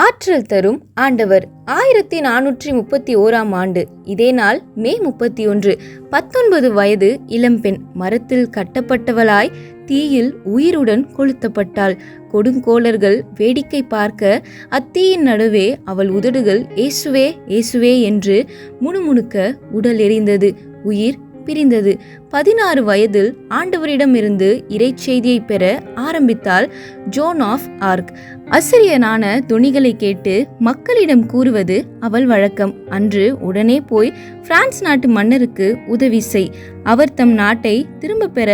ஆற்றல் தரும் ஆண்டவர் 1431 ஆண்டு இதே நாள் மே 31 19 வயது இளம்பெண் மரத்தில் கட்டப்பட்டவளாய் தீயில் உயிருடன் கொளுத்தப்பட்டாள். கொடுங்கோலர்கள் வேடிக்கை பார்க்க அத்தீயின் நடுவே அவள் உதடுகள் இயேசுவே இயேசுவே என்று முணுமுணுக்க உடல் எரிந்தது, உயிர் பிரிந்தது. 16 வயதில் ஆண்டவரிடமிருந்து இறைச்செய்தியை பெற ஆரம்பித்தாள் ஜோன் ஆஃப் ஆர்க். அசிரியனான துணிகளை கேட்டு மக்களிடம் கூறுவது அவள் வழக்கம். அன்று உடனே போய் பிரான்ஸ் நாட்டு மன்னருக்கு உதவி செய், அவர் தம் நாட்டை திரும்ப பெற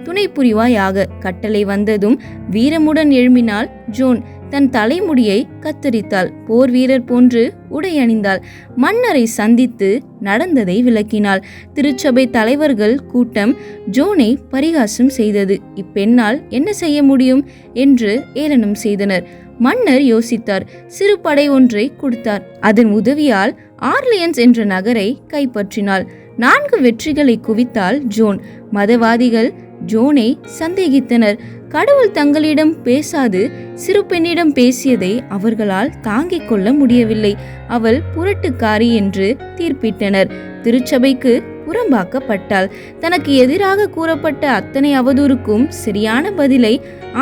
துணை புரிவாயாக. கட்டளை வந்ததும் வீரமுடன் எழும்பினாள் ஜோன். தன் தலைமுடியை கத்தரித்தாள், போர் வீரர் போன்று உடை அணிந்தாள். மன்னரை சந்தித்து நடந்ததை விளக்கினாள். திருச்சபை தலைவர்கள் கூட்டம் ஜோனை பரிகாசம் செய்தது. இப்பெண்ணால் என்ன செய்ய முடியும் என்று ஏளனம் செய்தனர். மன்னர் யோசித்தார். சிறு படை ஒன்றை கொடுத்தார். அதன் உதவியால் ஆர்லியன்ஸ் என்ற நகரை கைப்பற்றினாள். 4 வெற்றிகளை குவித்தாள் ஜோன். மதவாதிகள் ஜோனை சந்தேகித்தனர். கடவுள் தங்களிடம் பேசாது சிறு பெண்ணிடம் பேசியதை அவர்களால் தாங்கிக் கொள்ள முடியவில்லை. அவள் புரட்டுக்காரி என்று தீர்ப்பிட்டனர். திருச்சபைக்கு புறம்பாக்கப்பட்டாள். தனக்கு எதிராக கூறப்பட்ட அத்தனை அவதூறுக்கும் சரியான பதிலை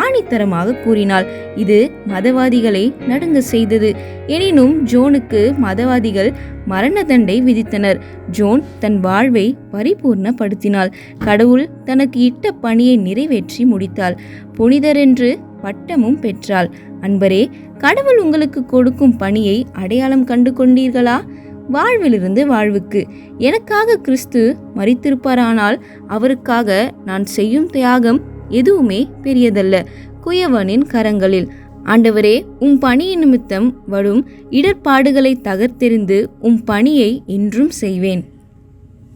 ஆணித்தரமாக கூறினாள். இது மதவாதிகளை நடுங்க செய்தது. எனினும் ஜோனுக்கு மதவாதிகள் மரண தண்டை விதித்தனர். ஜோன் தன் வாழ்வை பரிபூர்ணப்படுத்தினாள். கடவுள் தனக்கு இட்ட பணியை நிறைவேற்றி முடித்தாள். புனிதர் என்று பட்டமும் பெற்றாள். அன்பரே, கடவுள் உங்களுக்கு கொடுக்கும் பணியை அடையாளம் கண்டு கொண்டீர்களா? வாழ்விலிருந்து வாழ்வுக்கு. எனக்காக கிறிஸ்து மரித்திருப்பாரானால் அவருக்காக நான் செய்யும் தியாகம் எதுவுமே பெரியதல்ல. குயவனின் கரங்களில். ஆண்டவரே, உம் பணியின் நிமித்தம் வரும் இடர்பாடுகளை தகர்த்தெறிந்து உம் பணியை என்றும் செய்வேன்.